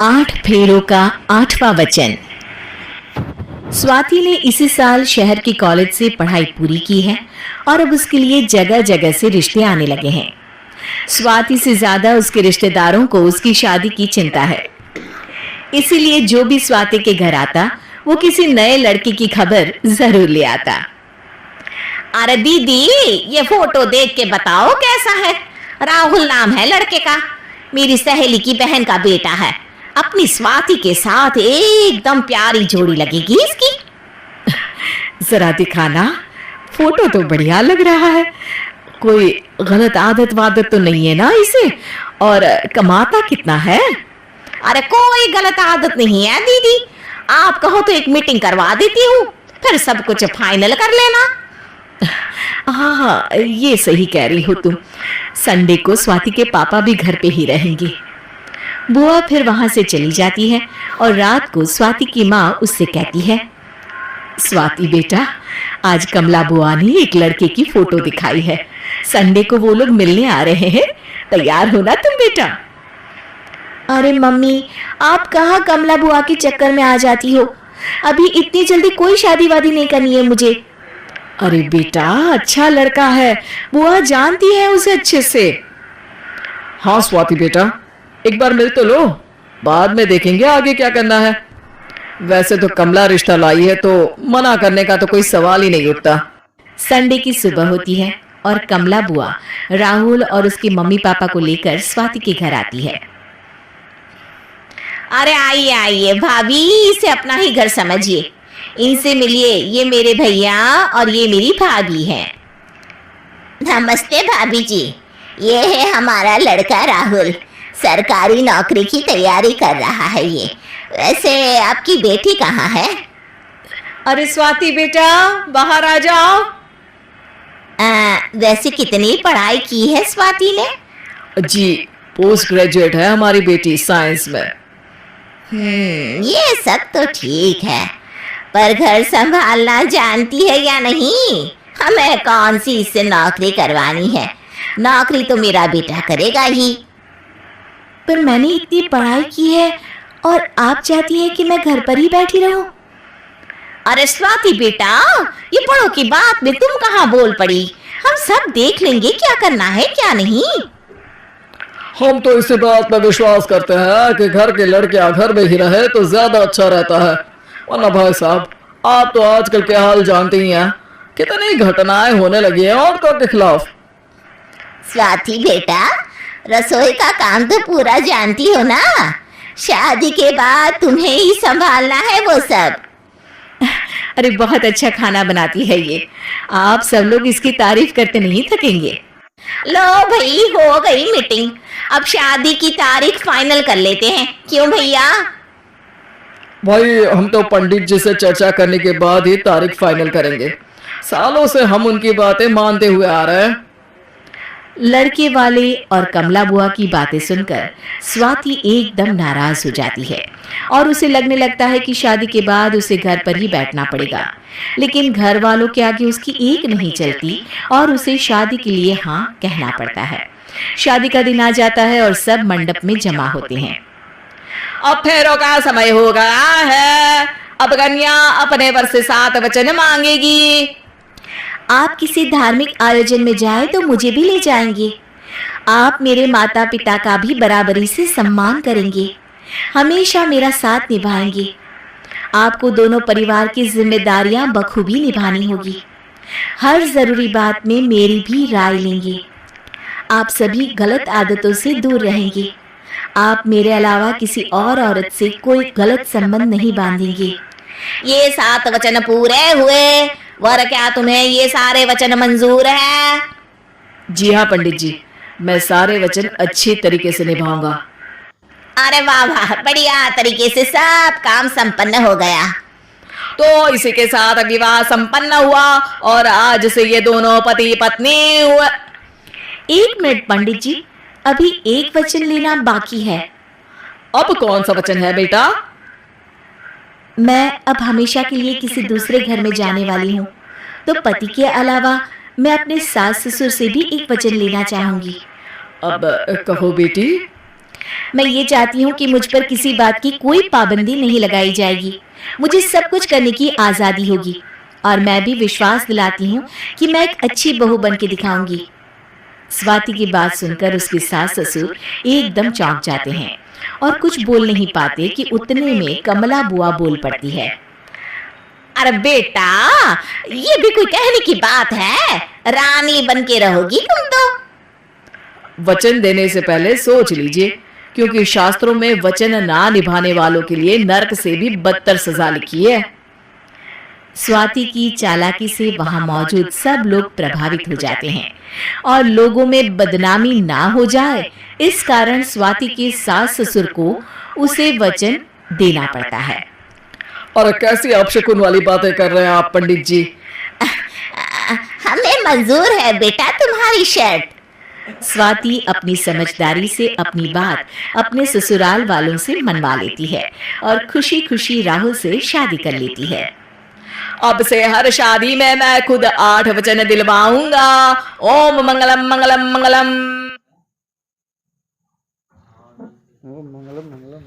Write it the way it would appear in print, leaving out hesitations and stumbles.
8 फेरों का 8वां वचन। स्वाति ने इसी साल शहर के कॉलेज से पढ़ाई पूरी की है और अब उसके लिए जगह जगह से रिश्ते आने लगे हैं। स्वाति से ज्यादा उसके रिश्तेदारों को उसकी शादी की चिंता है, इसीलिए जो भी स्वाति के घर आता वो किसी नए लड़के की खबर जरूर ले आता। अरे दीदी, ये फोटो देख के बताओ कैसा है। राहुल नाम है लड़के का, मेरी सहेली की बहन का बेटा है। अपनी स्वाति के साथ एकदम प्यारी जोड़ी लगेगी इसकी। जरा दिखाना, फोटो तो बढ़िया लग रहा है। कोई गलत आदत वादत तो नहीं है ना इसे? और कमाता कितना है? अरे कोई गलत आदत नहीं है दीदी, आप कहो तो एक मीटिंग करवा देती हूँ, फिर सब कुछ फाइनल कर लेना। हाँ, ये सही कह रही हो तुम। संडे को स्वाति के पापा भी घर पे ही रहेंगे। बुआ फिर वहां से चली जाती है और रात को स्वाति की माँ उससे कहती है, स्वाति बेटा, आज कमला बुआ ने एक लड़के की फोटो दिखाई है। संडे को वो लोग मिलने आ रहे हैं, तैयार होना तुम बेटा। अरे मम्मी, आप कहाँ कमला बुआ के चक्कर में आ जाती हो? अभी इतनी जल्दी कोई शादी वादी नहीं करनी है मुझे। अरे बेटा, अच्छा लड़का है, बुआ जानती है उसे अच्छे से। हाँ स्वाति बेटा, एक बार मिल तो लो, बाद में देखेंगे आगे क्या करना है। वैसे तो कमला रिश्ता लाई है तो मना करने का तो कोई सवाल ही नहीं उठता। संडे की सुबह होती है और कमला बुआ राहुल और उसके मम्मी पापा को लेकर स्वाति के घर आती है। अरे आइए आइए भाभी, इसे अपना ही घर समझिए, इनसे मिलिए। ये मेरे भैया और ये मेरी भाभी है। नमस्ते भाभी जी, ये है हमारा लड़का राहुल, सरकारी नौकरी की तैयारी कर रहा है ये। वैसे आपकी बेटी कहाँ है? अरे स्वाति बेटा, बाहर आ जाओ। वैसे कितनी पढ़ाई की है स्वाति ने? जी, पोस्ट ग्रेजुएट है हमारी बेटी साइंस में। ये सब तो ठीक है, पर घर संभालना जानती है या नहीं? हमें कौन सी इससे नौकरी करवानी है, नौकरी तो मेरा बेटा करेगा ही। पर मैंने इतनी पढ़ाई की है और आप चाहती हैं कि मैं घर पर ही बैठी रहूं? अरे स्वाति बेटा, ये बड़ों की बात में तुम कहाँ बोल पड़ी? हम सब देख लेंगे क्या करना है क्या नहीं। हम तो इसी बात पर विश्वास करते हैं कि घर के लड़के घर में ही रहे तो ज्यादा अच्छा रहता है। वरना भाई साहब, आप तो आजकल के हाल जानते ही हैं, कितनी घटनाएं होने लगी हैं औरतों के खिलाफ। स्वाति बेटा, रसोई का काम तो पूरा जानती हो ना? शादी के बाद तुम्हें ही संभालना है वो सब। अरे बहुत अच्छा खाना बनाती है ये, आप सब लोग इसकी तारीफ करते नहीं थकेंगे। लो भाई, हो गई मीटिंग, अब शादी की तारीख फाइनल कर लेते हैं, क्यों भैया? भाई, हम तो पंडित जी से चर्चा करने के बाद ही तारीख फाइनल करेंगे। सालों से हम उनकी बातें मानते हुए आ रहे हैं। लड़के वाले और कमला बुआ की बातें सुनकर स्वाति एकदम नाराज हो जाती है और उसे लगने लगता है कि शादी के बाद उसे घर पर ही बैठना पड़ेगा। लेकिन घर वालों के आगे उसकी एक नहीं चलती और उसे शादी के लिए हाँ कहना पड़ता है। शादी का दिन आ जाता है और सब मंडप में जमा होते हैं। अब फेरों का समय हो गया है, अब कन्या अपने वर से 7 वचन मांगेगी। आप किसी धार्मिक आयोजन में जाए तो मुझे भी ले जाएंगे। आप मेरे माता पिता का भी बराबरी से सम्मान करेंगे, हमेशा मेरा साथ निभाएंगे। आपको दोनों परिवार की जिम्मेदारियां बखूबी निभानी होगी। हर जरूरी बात में मेरी भी राय लेंगे। आप सभी गलत आदतों से दूर रहेंगे। आप मेरे अलावा किसी और औरत से कोई गलत संबंध नहीं बांधेंगे। ये 7 वचन पूरे हुए, वर क्या तुम्हें ये सारे वचन मंजूर है? जी हाँ पंडित जी, मैं सारे वचन अच्छी तरीके से निभाऊंगा। अरे वाह वाह, बढ़िया तरीके से सब काम संपन्न हो गया। तो इसी के साथ विवाह संपन्न हुआ और आज से ये दोनों पति पत्नी हुए। 1 मिनट पंडित जी, अभी एक वचन लेना बाकी है। अब कौन सा वचन है बेटा? मैं अब हमेशा के लिए किसी दूसरे घर में जाने वाली हूँ, तो पति के अलावा मैं अपने सास ससुर से भी एक वचन लेना चाहूंगी। अब कहो बेटी। मैं ये चाहती हूँ कि मुझ पर किसी बात की कोई पाबंदी नहीं लगाई जाएगी। मुझे सब कुछ करने की आजादी होगी और मैं भी विश्वास दिलाती हूँ कि मैं एक अच्छी बहू बन के दिखाऊंगी। स्वाति की बात सुनकर उसके सास ससुर एकदम चौंक जाते हैं और कुछ बोल नहीं पाते कि उतने में कमला बुआ बोल पड़ती है। अरे बेटा, ये भी कोई कहने की बात है? रानी बन के रहोगी तुम तो। वचन देने से पहले सोच लीजिए, क्योंकि शास्त्रों में वचन ना निभाने वालों के लिए नरक से भी बदतर सजा लिखी है। स्वाति की चालाकी से वहां मौजूद सब लोग प्रभावित हो जाते हैं और लोगों में बदनामी ना हो जाए, इस कारण स्वाति के सास ससुर को उसे वचन देना पड़ता है। और कैसी अपशकुन वाली बातें कर रहे हैं आप पंडित जी? हमें मंजूर है बेटा तुम्हारी शर्त। स्वाति अपनी समझदारी से अपनी बात अपने ससुराल वालों से मनवा लेती है और खुशी खुशी राहुल से शादी कर लेती है। अब से हर शादी में मैं खुद 8 वचन दिलवाऊंगा। ओम मंगलम मंगलम मंगलम। मंगलम मंगलम।